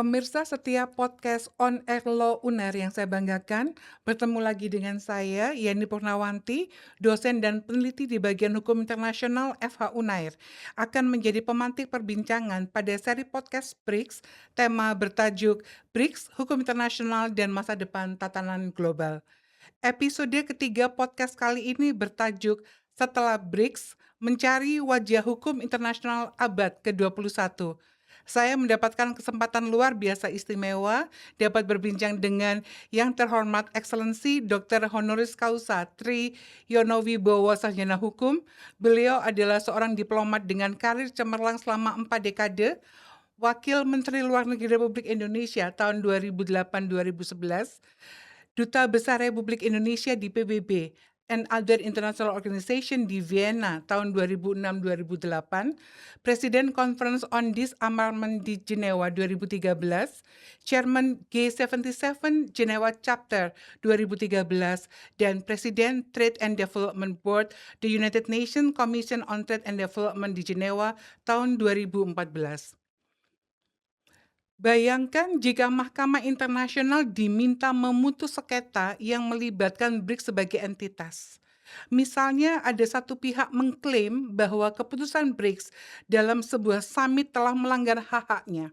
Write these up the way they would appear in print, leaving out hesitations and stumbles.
Pemirsa setiap podcast On Air Law UNER yang saya banggakan, bertemu lagi dengan saya, Yeni Purnawanti, dosen dan peneliti di bagian hukum internasional FH UNAIR, akan menjadi pemantik perbincangan pada seri podcast BRICS, tema bertajuk BRICS, Hukum Internasional dan Masa Depan Tatanan Global. Episode ketiga podcast kali ini bertajuk Setelah BRICS, Mencari Wajah Hukum Internasional Abad ke-21. Saya mendapatkan kesempatan luar biasa istimewa dapat berbincang dengan yang terhormat Excellency Dr. Honoris Causa Tri Yono Wibowo Sarjana Hukum. Beliau adalah seorang diplomat dengan karir cemerlang selama 4 dekade, Wakil Menteri Luar Negeri Republik Indonesia tahun 2008-2011, Duta Besar Republik Indonesia di PBB and other international organization di Vienna tahun 2006-2008, Presiden Conference on Disarmament di Jenewa 2013, Chairman G77 Jenewa Chapter 2013, dan Presiden Trade and Development Board the United Nations Commission on Trade and Development di Jenewa tahun 2014. Bayangkan jika Mahkamah Internasional diminta memutus sengketa yang melibatkan BRICS sebagai entitas. Misalnya ada satu pihak mengklaim bahwa keputusan BRICS dalam sebuah summit telah melanggar hak-haknya.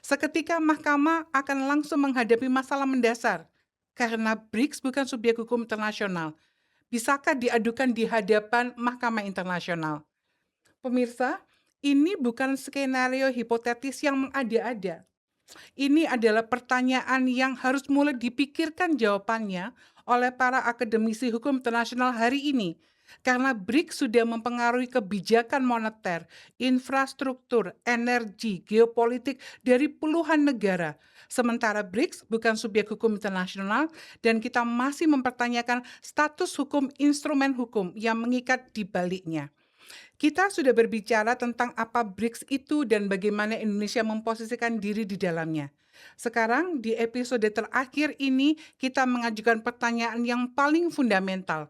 Seketika mahkamah akan langsung menghadapi masalah mendasar karena BRICS bukan subjek hukum internasional. Bisakah diadukan di hadapan Mahkamah Internasional? Pemirsa, ini bukan skenario hipotetis yang mengada-ada. Ini adalah pertanyaan yang harus mulai dipikirkan jawabannya oleh para akademisi hukum internasional hari ini. Karena BRICS sudah mempengaruhi kebijakan moneter, infrastruktur, energi, geopolitik dari puluhan negara. Sementara BRICS bukan subjek hukum internasional dan kita masih mempertanyakan status hukum instrumen hukum yang mengikat di baliknya. Kita sudah berbicara tentang apa BRICS itu dan bagaimana Indonesia memposisikan diri di dalamnya. Sekarang di episode terakhir ini kita mengajukan pertanyaan yang paling fundamental.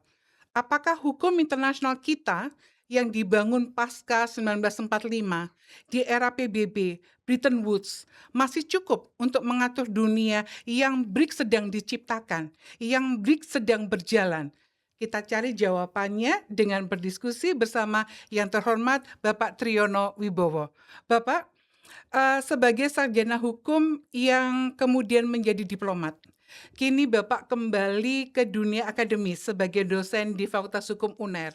Apakah hukum internasional kita yang dibangun pasca 1945 di era PBB, Bretton Woods, masih cukup untuk mengatur dunia yang BRICS sedang diciptakan, yang BRICS sedang berjalan? Kita cari jawabannya dengan berdiskusi bersama yang terhormat Bapak Triyono Wibowo. Bapak, sebagai sarjana hukum yang kemudian menjadi diplomat, kini Bapak kembali ke dunia akademis sebagai dosen di Fakultas Hukum UNER.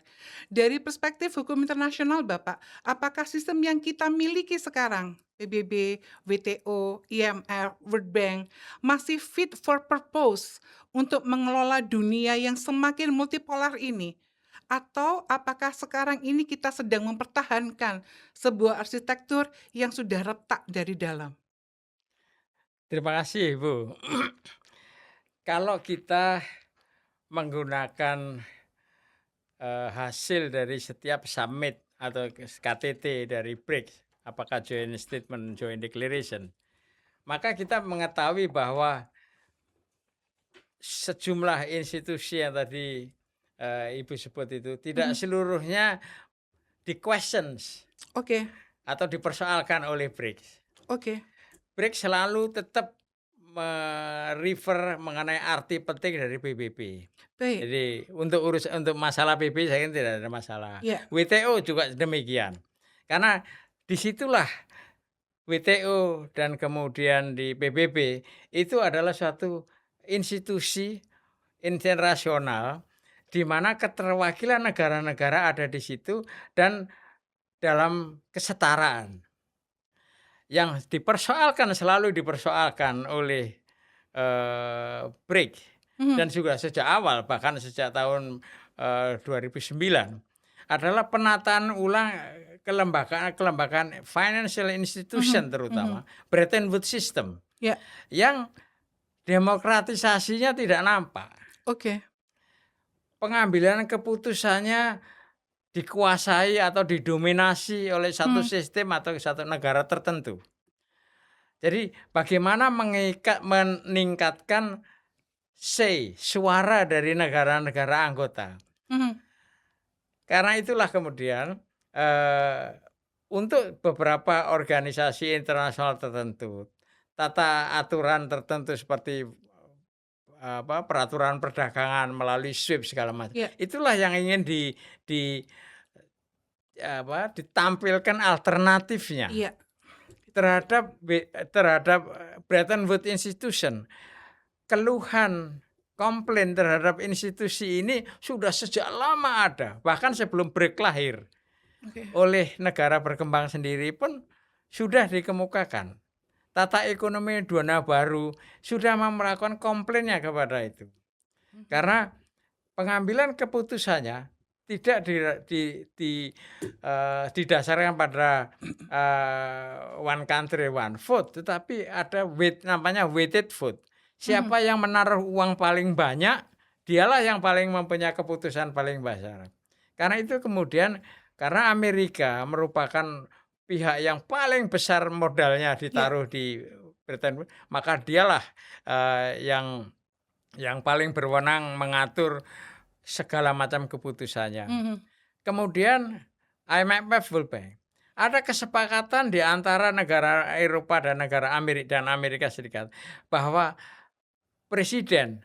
Dari perspektif hukum internasional Bapak, apakah sistem yang kita miliki sekarang, PBB, WTO, IMF, World Bank, masih fit for purpose untuk mengelola dunia yang semakin multipolar ini? Atau apakah sekarang ini kita sedang mempertahankan sebuah arsitektur yang sudah retak dari dalam? Terima kasih, Bu. Kalau kita menggunakan, hasil dari setiap summit atau KTT dari BRICS, apakah Joint Statement, Joint Declaration, maka kita mengetahui bahwa sejumlah institusi yang tadi, Ibu sebut itu tidak seluruhnya di-questions Oke, atau dipersoalkan oleh BRICS. oke, BRICS selalu tetap refer mengenai arti penting dari PBB. baik. Jadi untuk masalah PBB saya kira tidak ada masalah. Ya, WTO juga demikian. Karena disitulah WTO dan kemudian di PBB itu adalah suatu institusi internasional di mana keterwakilan negara-negara ada di situ dan dalam kesetaraan. Yang selalu dipersoalkan oleh, BRICS dan mhm, juga sejak awal bahkan sejak tahun, 2009 adalah penataan ulang, kelembagaan financial institution mhm, terutama, mhm. Bretton Woods System Ya, yang demokratisasinya tidak nampak. oke, Pengambilan keputusannya dikuasai atau didominasi oleh satu mhm, sistem atau satu negara tertentu. Jadi bagaimana meningkatkan suara dari negara-negara anggota. mhm, Karena itulah kemudian, untuk beberapa organisasi internasional tertentu, tata aturan tertentu seperti peraturan perdagangan melalui SWIFT segala macam. Iya, Itulah yang ingin di ditampilkan alternatifnya iya, itu dia. terhadap Bretton Woods Institution. Keluhan, komplain terhadap institusi ini sudah sejak lama ada, bahkan sebelum BRIC lahir. Oke. Oleh negara berkembang sendiri pun sudah dikemukakan. Tata ekonomi zona baru sudah melakukan komplainnya kepada itu. Mhm. Karena pengambilan keputusannya tidak didasarkan pada one country one vote, tetapi ada namanya weighted vote. Mhm. Siapa yang menaruh uang paling banyak, dialah yang paling mempunyai keputusan paling besar. Karena itu kemudian karena Amerika merupakan pihak yang paling besar modalnya Iya. ditaruh di Britain, maka dialah yang paling berwenang mengatur segala macam keputusannya. Mhm. Kemudian IMF World Bank. Ada kesepakatan di antara negara Eropa dan negara Amerika Serikat bahwa presiden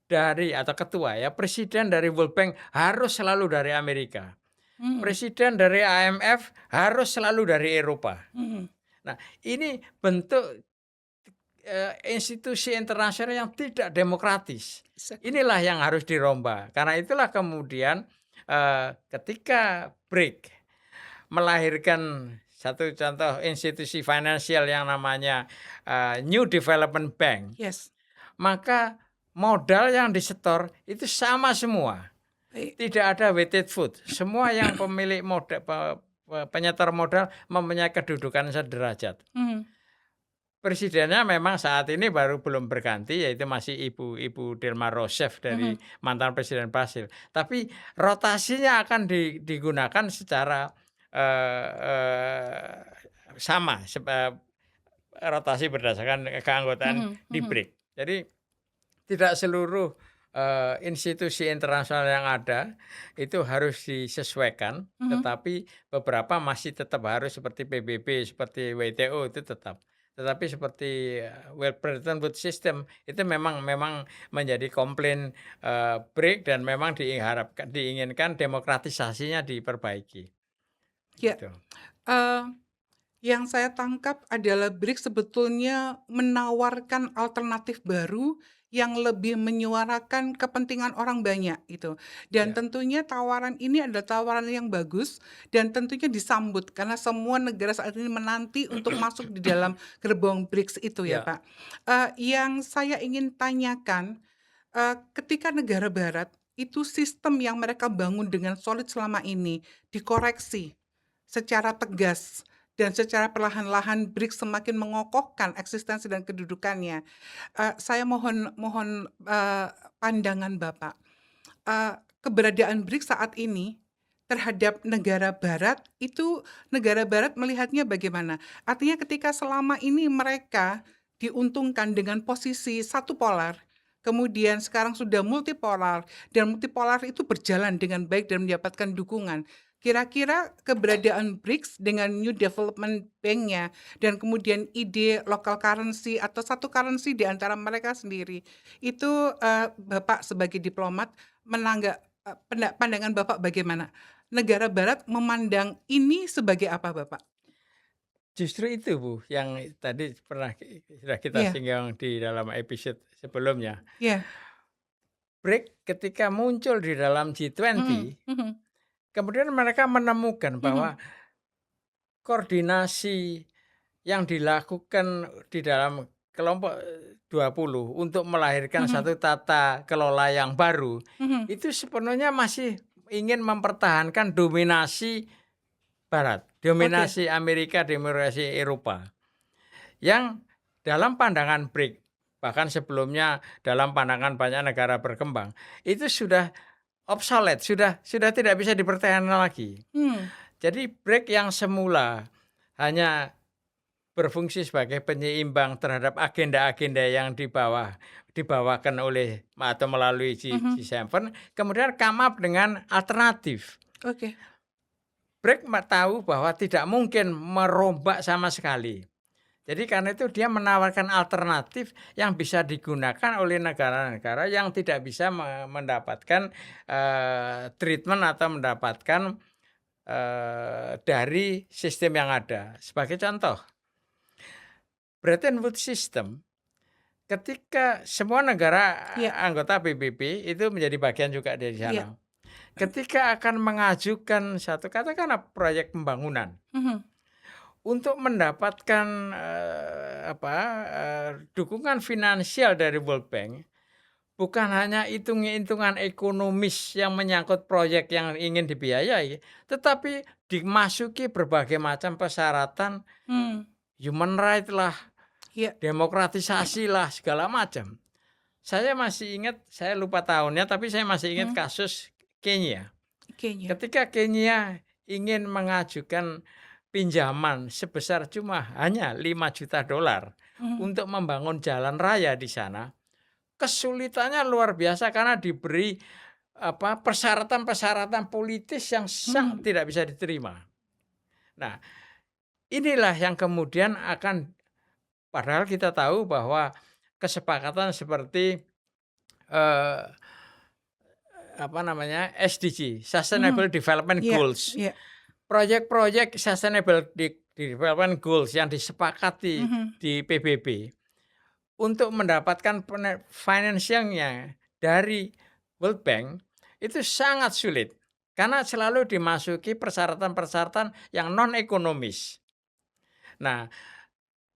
atau ketua ya, presiden dari World Bank harus selalu dari Amerika. Mhm. Presiden dari IMF harus selalu dari Eropa. Mhm. Nah, ini bentuk institusi internasional yang tidak demokratis. Exactly. Inilah yang harus dirombak. Karena itulah kemudian ketika BRIC melahirkan satu contoh institusi finansial yang namanya New Development Bank, Yes. maka modal yang disetor itu sama semua. Baik. Tidak ada weighted vote. Semua yang pemilik modal, penyetor modal mempunyai kedudukan sederajat. Mhm. Presidennya memang saat ini baru belum berganti, yaitu masih Ibu Dilma Rousseff dari Mhm. mantan Presiden Brasil. Tapi rotasinya akan digunakan secara sama, rotasi berdasarkan keanggotaan Mhm. di Mhm. BRIC. Jadi tidak seluruh institusi internasional yang ada itu harus disesuaikan, Mhm. tetapi beberapa masih tetap harus seperti PBB, seperti WTO itu tetap. Tetapi seperti Bretton Woods System itu memang menjadi komplain BRIC dan memang diinginkan demokratisasinya diperbaiki, Ya, gitu. eee, yang saya tangkap adalah BRICS sebetulnya menawarkan alternatif baru yang lebih menyuarakan kepentingan orang banyak itu. Dan Ya, tentunya tawaran ini adalah tawaran yang bagus dan tentunya disambut karena semua negara saat ini menanti untuk masuk di dalam gerbong BRICS itu ya, ya, Pak. Yang saya ingin tanyakan, ketika negara barat itu sistem yang mereka bangun dengan solid selama ini dikoreksi secara tegas dan secara perlahan-lahan BRICS semakin mengokohkan eksistensi dan kedudukannya. Saya mohon mohon, pandangan Bapak, keberadaan BRICS saat ini terhadap negara barat, itu negara barat melihatnya bagaimana? Artinya ketika selama ini mereka diuntungkan dengan posisi satu polar, kemudian sekarang sudah multipolar, dan multipolar itu berjalan dengan baik dan mendapatkan dukungan. Kira-kira keberadaan BRICS dengan New Development Bank-nya dan kemudian ide local currency atau satu currency di antara mereka sendiri, itu, Bapak sebagai diplomat pandangan Bapak bagaimana? Negara barat memandang ini sebagai apa, Bapak? justru itu Bu, yang tadi sudah kita Iya, singgung di dalam episode sebelumnya. iya, BRIC ketika muncul di dalam mhm, G20, mhm, kemudian mereka menemukan mhm, bahwa koordinasi yang dilakukan di dalam kelompok 20 untuk melahirkan mhm, satu tata kelola yang baru, mhm, itu sepenuhnya masih ingin mempertahankan dominasi Barat, oke, dominasi Amerika, dominasi Eropa. Yang dalam pandangan BRIC, bahkan sebelumnya dalam pandangan banyak negara berkembang, itu sudah obsolete, sudah tidak bisa dipertahankan lagi. mmm, Jadi BRIC yang semula hanya berfungsi sebagai penyeimbang terhadap agenda-agenda yang dibawakan oleh atau melalui mhm, G7, kemudian come up dengan alternatif. oke, BRIC tahu bahwa tidak mungkin merombak sama sekali. Jadi karena itu dia menawarkan alternatif yang bisa digunakan oleh negara-negara yang tidak bisa mendapatkan, treatment atau mendapatkan, dari sistem yang ada. Sebagai contoh, Bretton Woods System ketika semua negara Iya, anggota PBB itu menjadi bagian juga dari iya. sana. Ketika akan mengajukan satu katakanlah proyek pembangunan, Mhm, untuk mendapatkan, dukungan finansial dari World Bank, bukan hanya hitung-hitungan ekonomis yang menyangkut proyek yang ingin dibiayai, tetapi dimasuki berbagai macam persyaratan, mmm, human right lah, iya, demokratisasi lah, segala macam. Saya masih ingat, saya lupa tahunnya, tapi saya masih ingat mhm, kasus Kenya. Kenya. Ketika Kenya ingin mengajukan pinjaman sebesar cuma hanya $5 juta Mhm, untuk membangun jalan raya di sana, kesulitannya luar biasa karena diberi persyaratan-persyaratan politis yang mhm, tidak bisa diterima. Nah, inilah yang kemudian akan, padahal kita tahu bahwa kesepakatan seperti, eee, SDG, mhm, Sustainable Development iya, Goals. iya, Proyek-proyek Sustainable Development Goals yang disepakati mhm, di PBB untuk mendapatkan financing-nya dari World Bank itu sangat sulit, karena selalu dimasuki persyaratan-persyaratan yang non ekonomis. Nah,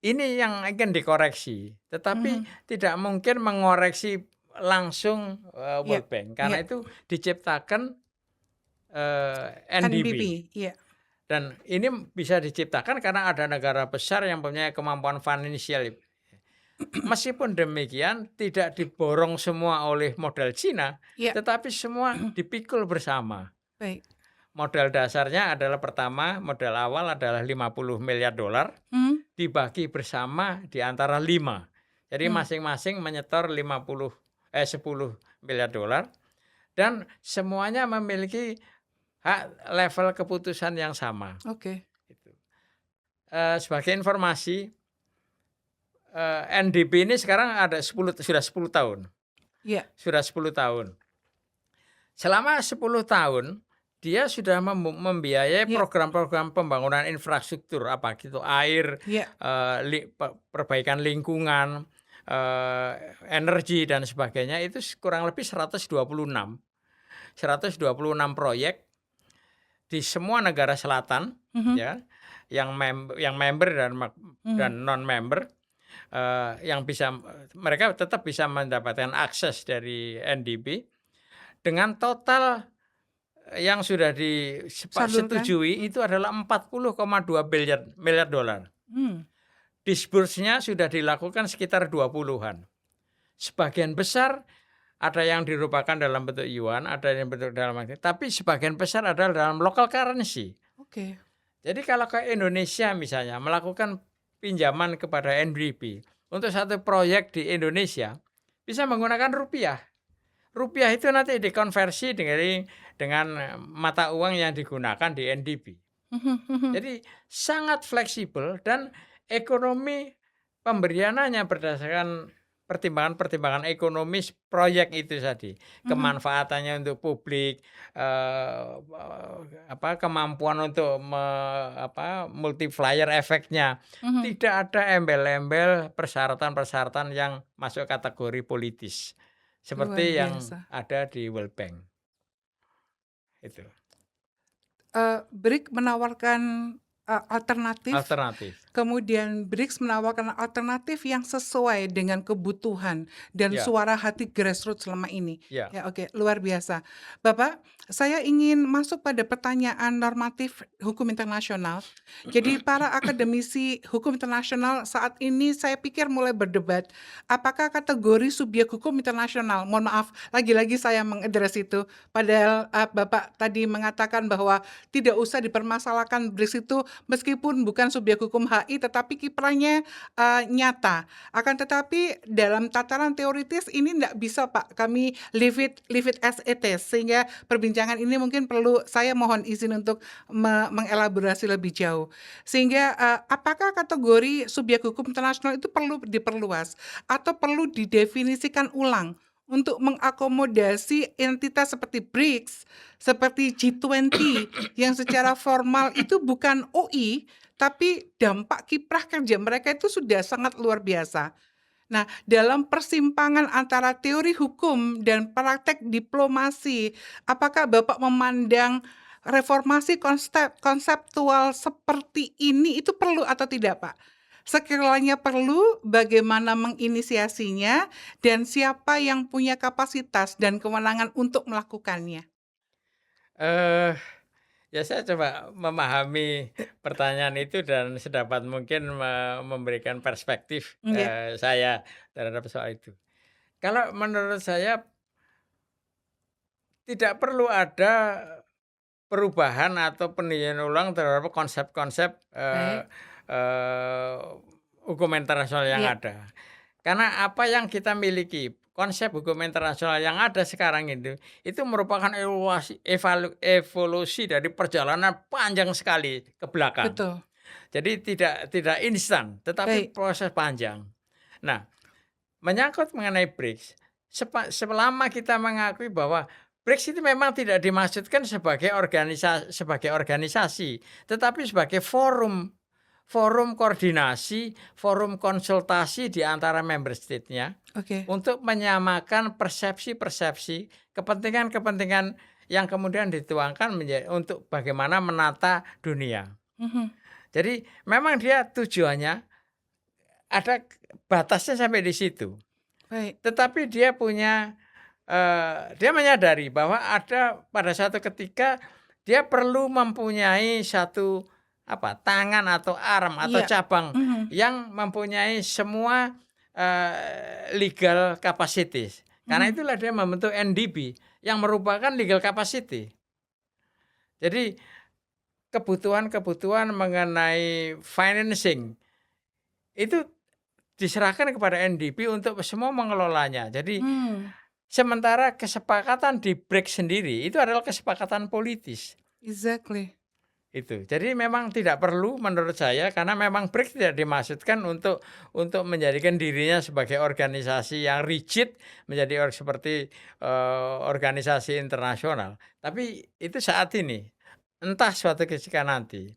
ini yang ingin dikoreksi, tetapi mhm, tidak mungkin mengoreksi langsung, iya, World Bank, iya, karena itu diciptakan, NDB. NBP, iya, Dan ini bisa diciptakan karena ada negara besar yang punya kemampuan finansial. Meskipun demikian tidak diborong semua oleh modal Cina, iya, tetapi semua dipikul bersama. baik, Modal dasarnya adalah, pertama, modal awal adalah $50 miliar, mhm, dibagi bersama di antara 5. Jadi mmm, masing-masing menyetor 10 miliar dolar, dan semuanya memiliki hak level keputusan yang sama, oke, gitu. Sebagai informasi, NDP ini sekarang sudah 10 tahun, iya, sudah 10 tahun. Selama 10 tahun, dia sudah membiayai iya, program-program pembangunan infrastruktur, apa gitu, air, iya, perbaikan lingkungan, energi dan sebagainya, itu kurang lebih 126 proyek di semua negara selatan, mhm, ya, yang member mhm, dan non-member. Yang bisa, mereka tetap bisa mendapatkan akses dari NDP dengan total yang sudah salurkan, disetujui itu adalah 40,2 miliar dolar. mmm, Disburse-nya sudah dilakukan sekitar 20-an. Sebagian besar ada yang dirupakan dalam bentuk yuan, ada yang bentuk dalam, tapi sebagian besar adalah dalam local currency. oke, Jadi kalau ke Indonesia misalnya melakukan pinjaman kepada NDP untuk satu proyek di Indonesia, bisa menggunakan rupiah. Rupiah itu nanti dikonversi dengan mata uang yang digunakan di NDP. mhm, mhm, Jadi sangat fleksibel, dan ekonomi pemberiannya berdasarkan pertimbangan-pertimbangan ekonomis proyek itu tadi. mhm, Kemanfaatannya untuk publik, kemampuan untuk multiplier efeknya. mhm, Tidak ada embel-embel persyaratan-persyaratan yang masuk kategori politis, luar seperti yang biasa. ada di World Bank, itu, BRIC menawarkan, alternatif, alternatif. kemudian BRICS menawarkan alternatif yang sesuai dengan kebutuhan dan Ya, suara hati grassroots selama ini. ya. Ya, oke, luar biasa. Bapak, saya ingin masuk pada pertanyaan normatif hukum internasional. Jadi para akademisi hukum internasional saat ini saya pikir mulai berdebat, apakah kategori subjek hukum internasional, mohon maaf, lagi-lagi saya mengadres itu, padahal, Bapak tadi mengatakan bahwa tidak usah dipermasalahkan BRICS itu meskipun bukan subjek hukum HI tetapi kiprahnya, nyata. Akan tetapi dalam tataran teoritis ini ndak bisa Pak, kami leave it as it is, sehingga perbincangan ini mungkin perlu saya mohon izin untuk mengelaborasi lebih jauh. Sehingga, apakah kategori subjek hukum internasional itu perlu diperluas atau perlu didefinisikan ulang untuk mengakomodasi entitas seperti BRICS, seperti G20 yang secara formal itu bukan OI, tapi dampak kiprah kerja mereka itu sudah sangat luar biasa. Nah, dalam persimpangan antara teori hukum dan praktek diplomasi, apakah Bapak memandang reformasi konseptual seperti ini itu perlu atau tidak, Pak? Sekiranya perlu, bagaimana menginisiasinya dan siapa yang punya kapasitas dan kewenangan untuk melakukannya? Eh, ya saya coba memahami pertanyaan itu dan sedapat mungkin memberikan perspektif, Iya, saya terhadap soal itu. Kalau menurut saya tidak perlu ada perubahan atau peninjauan ulang terhadap konsep-konsep, baik. eee, hukum internasional yang Iya, ada. Karena apa yang kita miliki, konsep hukum internasional yang ada sekarang itu merupakan evolusi dari perjalanan panjang sekali ke belakang. betul. Jadi tidak instan, tetapi Baik. proses panjang. Nah, menyangkut mengenai BRICS, selama kita mengakui bahwa BRICS itu memang tidak dimaksudkan sebagai organisasi, tetapi sebagai forum forum koordinasi, forum konsultasi di antara member state-nya Oke. untuk menyamakan persepsi-persepsi, kepentingan-kepentingan yang kemudian dituangkan untuk bagaimana menata dunia. Mhm. Jadi memang dia tujuannya ada batasnya sampai di situ. Baik. Tetapi dia menyadari bahwa ada pada suatu ketika dia perlu mempunyai satu tangan atau arm atau Iya. cabang Mhm. yang mempunyai semua, legal capacities. Karena Mhm. itulah dia membentuk NDB yang merupakan legal capacity. Jadi kebutuhan-kebutuhan mengenai financing itu diserahkan kepada NDB untuk semua mengelolanya. Jadi Mmm, sementara kesepakatan di BRICS sendiri itu adalah kesepakatan politis, exactly. itu. Jadi memang tidak perlu menurut saya karena memang BRICS tidak dimaksudkan untuk menjadikan dirinya sebagai organisasi yang rigid, menjadi seperti, organisasi internasional. Tapi itu saat ini, entah suatu ketika nanti.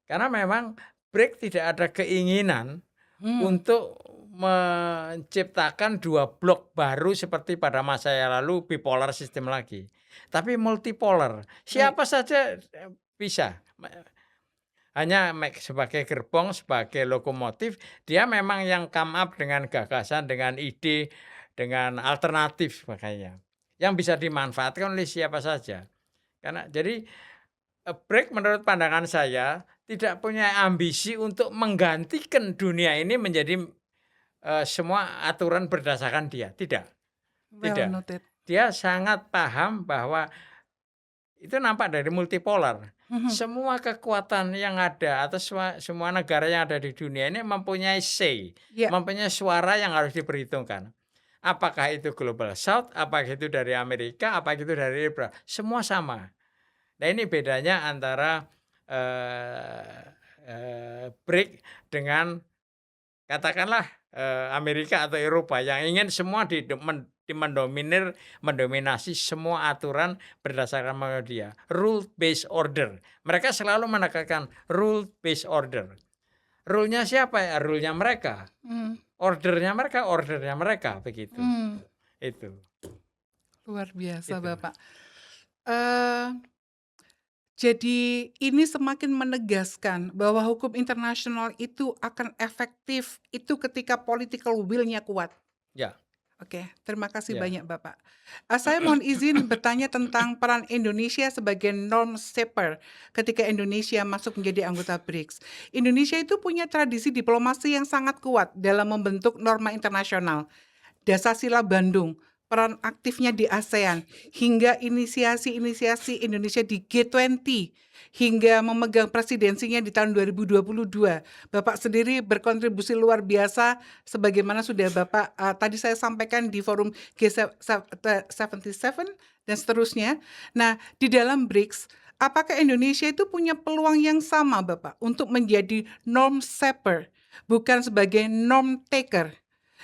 Karena memang BRICS tidak ada keinginan Mmm, untuk menciptakan 2 blok baru seperti pada masa yang lalu bipolar sistem lagi, tapi multipolar. baik. Siapa saja, bisa, hanya sebagai gerbong, sebagai lokomotif, dia memang yang come up dengan gagasan, dengan ide, dengan alternatif makanya, yang bisa dimanfaatkan oleh siapa saja. Karena jadi, BRICS menurut pandangan saya tidak punya ambisi untuk menggantikan dunia ini menjadi semua aturan berdasarkan dia, tidak Well tidak. noted. Dia sangat paham bahwa itu nampak dari multipolar. Mhm. Semua kekuatan yang ada atau semua negara yang ada di dunia ini mempunyai say, Iya. mempunyai suara yang harus diperhitungkan. Apakah itu Global South, apakah itu dari Amerika, apakah itu dari Libra, semua sama. Nah ini bedanya antara, BRICS dengan katakanlah, Amerika atau Eropa yang ingin semua mendominasi semua aturan berdasarkan dia, rule based order. Mereka selalu menekankan rule based order. Rule-nya siapa ya? Rule-nya mereka. Mmm, Ordernya mereka, begitu. mmm, Itu, luar biasa itu. Bapak. Eee, jadi ini semakin menegaskan bahwa hukum internasional itu akan efektif itu ketika political will-nya kuat. Ya, Oke, terima kasih ya. banyak Bapak. Saya mohon izin bertanya tentang peran Indonesia sebagai norm setter ketika Indonesia masuk menjadi anggota BRICS. Indonesia itu punya tradisi diplomasi yang sangat kuat dalam membentuk norma internasional. Dasar Sila Bandung, peran aktifnya di ASEAN, hingga inisiasi-inisiasi Indonesia di G20, hingga memegang presidensinya di tahun 2022. Bapak sendiri berkontribusi luar biasa sebagaimana sudah Bapak tadi saya sampaikan di forum G77 dan seterusnya. Nah, di dalam BRICS, apakah Indonesia itu punya peluang yang sama, Bapak, untuk menjadi norm setter, bukan sebagai norm taker?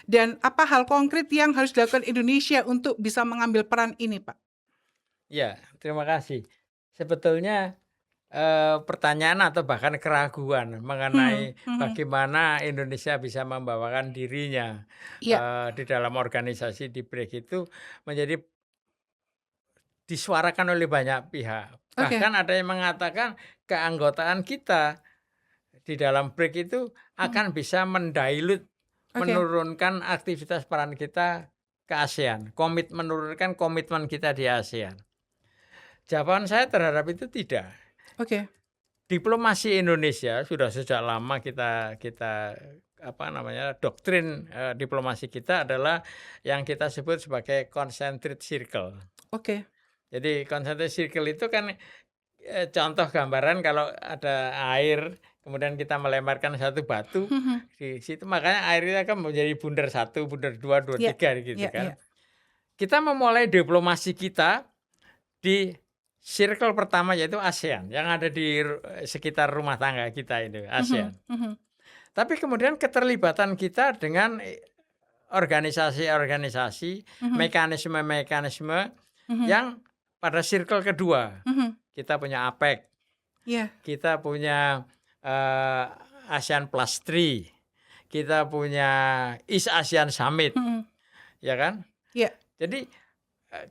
Dan apa hal konkret yang harus dilakukan Indonesia untuk bisa mengambil peran ini, Pak? Ya, terima kasih. Sebetulnya, pertanyaan atau bahkan keraguan Mhm, mengenai mhm. bagaimana Indonesia bisa membawakan dirinya, Iya, di dalam organisasi di BRICS itu menjadi disuarakan oleh banyak pihak. oke, Bahkan ada yang mengatakan keanggotaan kita di dalam BRICS itu mhm, akan bisa oke, menurunkan aktivitas peran kita ke ASEAN, menurunkan komitmen kita di ASEAN. Jawaban saya terhadap itu tidak. oke, Diplomasi Indonesia sudah sejak lama kita kita apa namanya, doktrin, diplomasi kita adalah yang kita sebut sebagai concentric circle. oke. Jadi concentric circle itu kan, contoh gambaran kalau ada air, kemudian kita melemparkan satu batu, Mhm, di situ makanya airnya kan menjadi bundar satu, bundar dua, dua iya, tiga gitu iya, iya, kan. Kita memulai diplomasi kita di circle pertama yaitu ASEAN, yang ada di sekitar rumah tangga kita itu, mhm, ASEAN. mhm, Tapi kemudian keterlibatan kita dengan, organisasi-organisasi, mhm, mekanisme-mekanisme mhm, yang pada circle kedua. mhm, Kita punya APEC, iya, kita punya, eee, ASEAN Plus 3, kita punya East ASEAN Summit, mhm, ya kan? iya, Jadi, eee,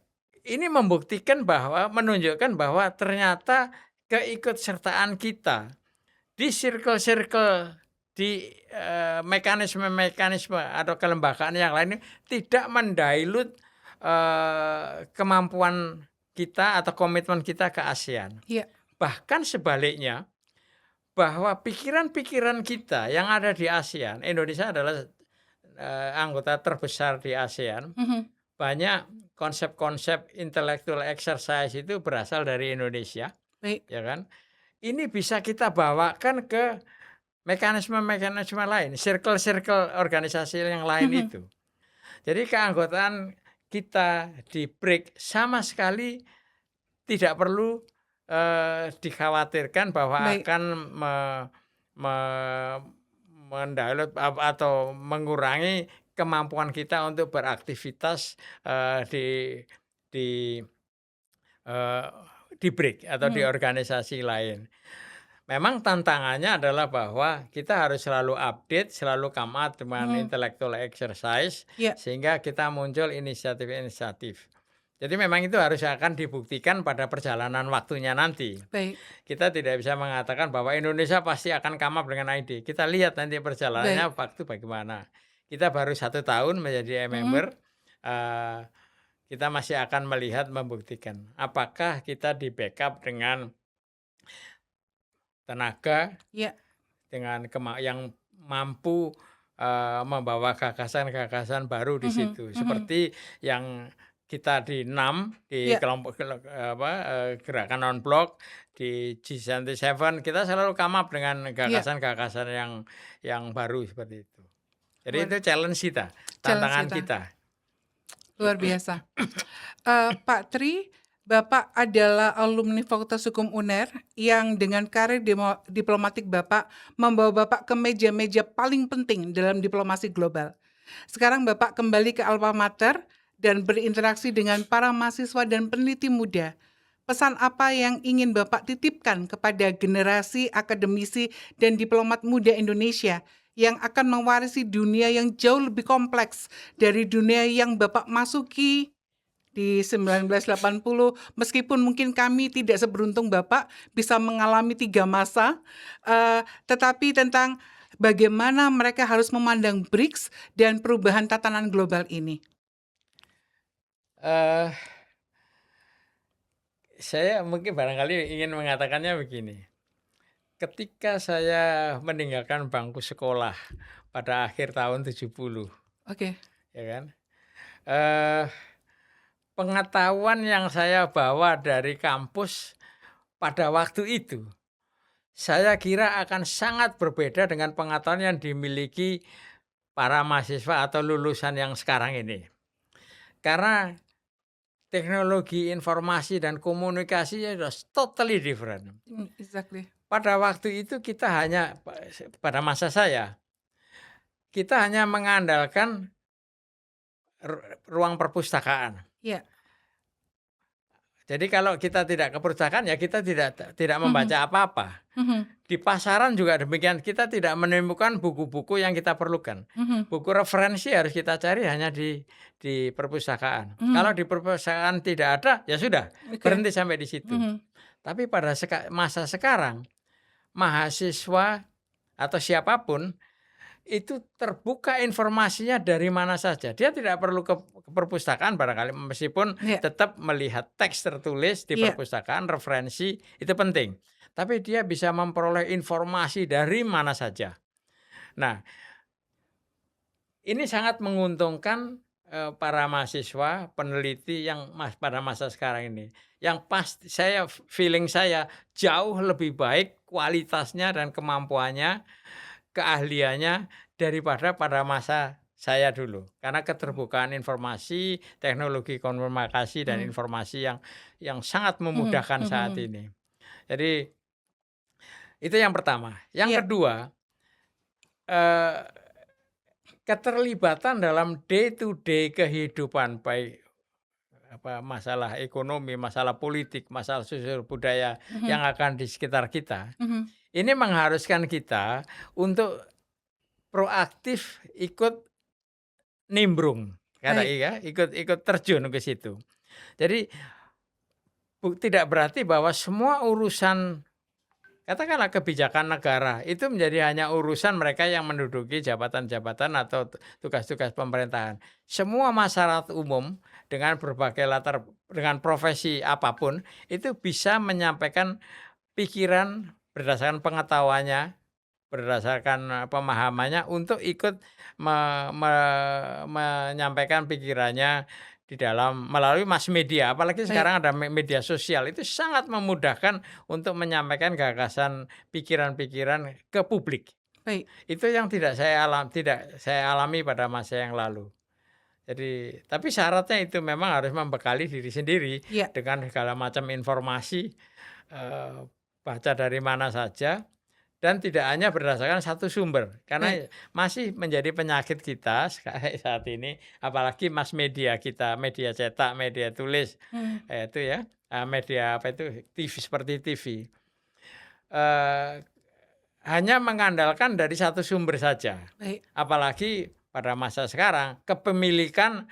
ini menunjukkan bahwa ternyata keikutsertaan kita di circle-circle, di, mekanisme-mekanisme atau kelembagaan yang lain ini tidak kemampuan kita atau komitmen kita ke ASEAN. iya, Bahkan sebaliknya, bahwa pikiran-pikiran kita yang ada di ASEAN, Indonesia adalah, anggota terbesar di ASEAN, mhm, banyak konsep-konsep intellectual exercise itu berasal dari Indonesia, baik, ya kan. Ini bisa kita bawakan ke mekanisme-mekanisme lain, circle-circle organisasi yang lain mhm, itu. Jadi keanggotaan kita di BRICS sama sekali tidak perlu, dikhawatirkan bahwa baik, akan me me atau mengurangi kemampuan kita untuk beraktivitas, di, eee, di BRICS atau di mhm, organisasi lain. Memang tantangannya adalah bahwa kita harus selalu update, selalu come out dengan mhm, intellectual exercise, iya, sehingga kita muncul inisiatif-inisiatif. Jadi memang itu harus akan dibuktikan pada perjalanan waktunya nanti. baik, Kita tidak bisa mengatakan bahwa Indonesia pasti akan come up dengan ide. Kita lihat nanti baik, perjalanannya waktu bagaimana. Kita baru 1 tahun menjadi mhm, member, eee, kita masih akan melihat membuktikan apakah kita di-backup dengan tenaga, iya, dengan yang mampu, membawa gagasan-gagasan baru di mhm, situ. mhm, Seperti yang kita di NAM, di iya, kelompok gerakan non-blok, di G77, kita selalu come up dengan iya, gagasan-gagasan yang baru seperti itu. Jadi luar itu challenge kita, challenge tantangan kita, kita. luar biasa. Pak Tri, Bapak adalah alumni Fakultas Hukum UNER yang dengan karir diplomatik Bapak membawa Bapak ke meja-meja paling penting dalam diplomasi global. Sekarang Bapak kembali ke alma mater dan berinteraksi dengan para mahasiswa dan peneliti muda. Pesan apa yang ingin Bapak titipkan kepada generasi akademisi dan diplomat muda Indonesia yang akan mewarisi dunia yang jauh lebih kompleks dari dunia yang Bapak masuki di 1980, meskipun mungkin kami tidak seberuntung Bapak bisa mengalami 3 masa, tetapi tentang bagaimana mereka harus memandang BRICS dan perubahan tatanan global ini. Eee, saya mungkin barangkali ingin mengatakannya begini, ketika saya meninggalkan bangku sekolah pada akhir tahun 70, Oke, ya kan, eee pengetahuan yang saya bawa dari kampus pada waktu itu, saya kira akan sangat berbeda dengan pengetahuan yang dimiliki para mahasiswa atau lulusan yang sekarang ini. Karena teknologi informasi dan komunikasinya sudah totally different. Exactly. Pada waktu itu kita hanya pada masa saya, kita hanya mengandalkan ruang perpustakaan. Iya. Jadi kalau kita tidak ke perpustakaan ya kita tidak Mhm. membaca apa-apa. Mhm. Di pasaran juga demikian, kita tidak menemukan buku-buku yang kita perlukan. Mhm. Buku referensi harus kita cari hanya di perpustakaan. Kalau Mhm. di perpustakaan tidak ada, ya sudah, Oke. berhenti sampai di situ. Mhm. Tapi pada masa sekarang, mahasiswa atau siapapun itu terbuka informasinya dari mana saja. Dia tidak perlu ke perpustakaan barangkali, meskipun Iya. tetap melihat teks tertulis di Iya. perpustakaan, referensi itu penting. Tapi dia bisa memperoleh informasi dari mana saja. Nah, ini sangat menguntungkan, para mahasiswa, peneliti yang pada masa sekarang ini. Yang pasti feeling saya jauh lebih baik kualitasnya dan kemampuannya, keahliannya daripada pada masa saya dulu. Karena keterbukaan informasi, teknologi komunikasi dan Mhm. informasi yang sangat Mhm. memudahkan Mhm. saat Mhm. ini. Jadi itu yang pertama. Yang Iya. kedua, eee, keterlibatan dalam day to day kehidupan, baik masalah ekonomi, masalah politik, masalah sosial budaya Mhm. yang akan di sekitar kita, Mhm. ini mengharuskan kita untuk proaktif ikut nimbrung, kata Baik. iya, ikut ikut terjun ke situ. Jadi tidak berarti bahwa semua urusan, katakanlah kebijakan negara, itu menjadi hanya urusan mereka yang menduduki jabatan-jabatan atau tugas-tugas pemerintahan. Semua masyarakat umum dengan berbagai dengan profesi apapun, itu bisa menyampaikan pikiran berdasarkan pengetahuannya, berdasarkan, pemahamannya untuk ikut menyampaikan pikirannya di dalam melalui mass media. Apalagi Baik. sekarang ada media sosial, itu sangat memudahkan untuk menyampaikan gagasan, pikiran-pikiran ke publik. Baik. Itu yang tidak saya alami pada masa yang lalu. Jadi tapi syaratnya itu memang harus membekali diri sendiri Iya. dengan segala macam informasi, baca dari mana saja dan tidak hanya berdasarkan satu sumber, Baik. karena masih menjadi penyakit kita saat ini, apalagi mass media kita, media cetak, media tulis, Mhm. itu ya, media apa itu, TV seperti TV, eee, hanya mengandalkan dari satu sumber saja. Baik. Apalagi pada masa sekarang, kepemilikan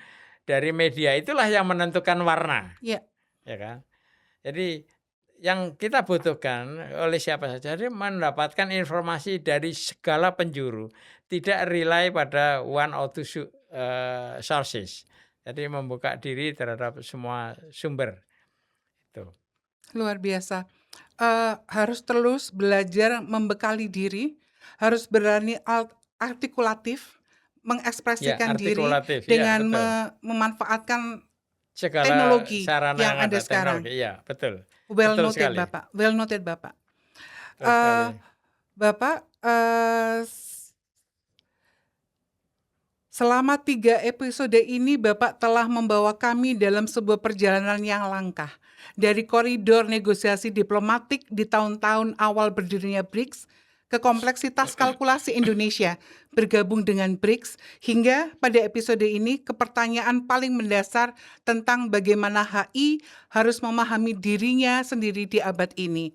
dari media itulah yang menentukan warna, Iya. ya kan? Jadi yang kita butuhkan oleh siapa saja, jadi mendapatkan informasi dari segala penjuru, tidak rely pada one or two sources. Jadi membuka diri terhadap semua sumber, itu. Luar biasa. Harus terus belajar membekali diri, harus berani artikulatif, Ya, mengekspresikan diri artikulatif, ya dengan betul. memanfaatkan Segala teknologi sarana yang yang ada ada, sekarang. teknologi, iya betul. Well Betul noted sekali, Bapak, well noted Bapak. betul sekali. Eee, Bapak, selama 3 episode ini Bapak telah membawa kami dalam sebuah perjalanan yang langkah. Dari koridor negosiasi diplomatik di tahun-tahun awal berdirinya BRICS, ke kompleksitas kalkulasi Indonesia bergabung dengan BRICS, hingga pada episode ini ke pertanyaan paling mendasar tentang bagaimana HI harus memahami dirinya sendiri di abad ini.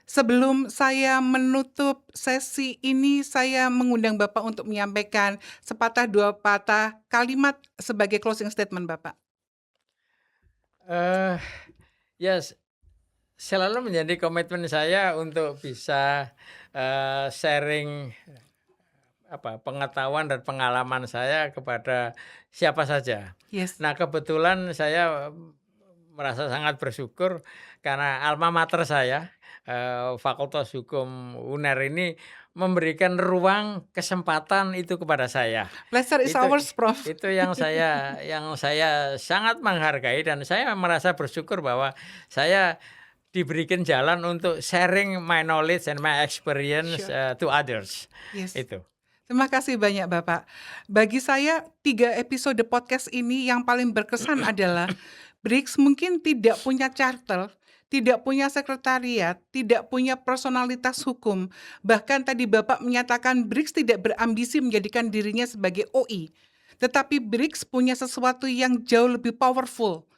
Sebelum saya menutup sesi ini, saya mengundang Bapak untuk menyampaikan sepatah dua patah kalimat sebagai closing statement Bapak. Eh, ya selalu menjadi komitmen saya untuk bisa, sharing pengetahuan dan pengalaman saya kepada siapa saja. Yes. Nah, kebetulan saya merasa sangat bersyukur karena alma mater saya, Fakultas Hukum UNER ini memberikan ruang kesempatan itu kepada saya. Pleasure is Itu ours, Prof. itu yang saya sangat menghargai dan saya merasa bersyukur bahwa saya diberikan jalan untuk sharing my knowledge and my experience, Sure. to others, Yes. itu. Terima kasih banyak Bapak. Bagi saya 3 episode podcast ini yang paling berkesan adalah BRICS mungkin tidak punya charter, tidak punya sekretariat, tidak punya personalitas hukum. Bahkan tadi Bapak menyatakan BRICS tidak berambisi menjadikan dirinya sebagai OI. Tetapi BRICS punya sesuatu yang jauh lebih powerful.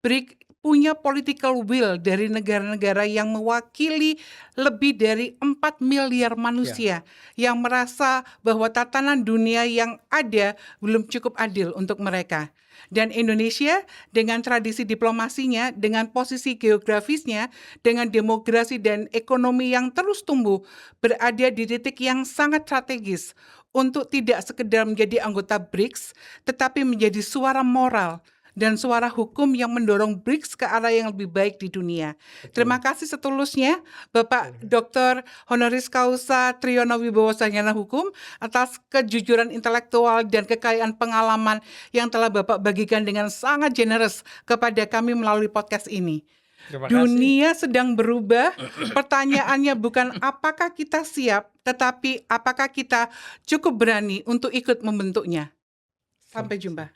BRICS punya political will dari negara-negara yang mewakili lebih dari 4 miliar manusia yang merasa bahwa tatanan dunia yang ada belum cukup adil untuk mereka. Dan Indonesia dengan tradisi diplomasinya, dengan posisi geografisnya, dengan demokrasi dan ekonomi yang terus tumbuh, berada di titik yang sangat strategis untuk tidak sekedar menjadi anggota BRICS, tetapi menjadi suara moral dan suara hukum yang mendorong BRICS ke arah yang lebih baik di dunia. Terima kasih setulusnya Bapak Dr. Honoris Causa Triyono Wibowo Sarjana Hukum atas kejujuran intelektual dan kekayaan pengalaman yang telah Bapak bagikan dengan sangat generous kepada kami melalui podcast ini. Terima kasih. Dunia sedang berubah. Pertanyaannya bukan apakah kita siap, tetapi apakah kita cukup berani untuk ikut membentuknya. Sampai jumpa.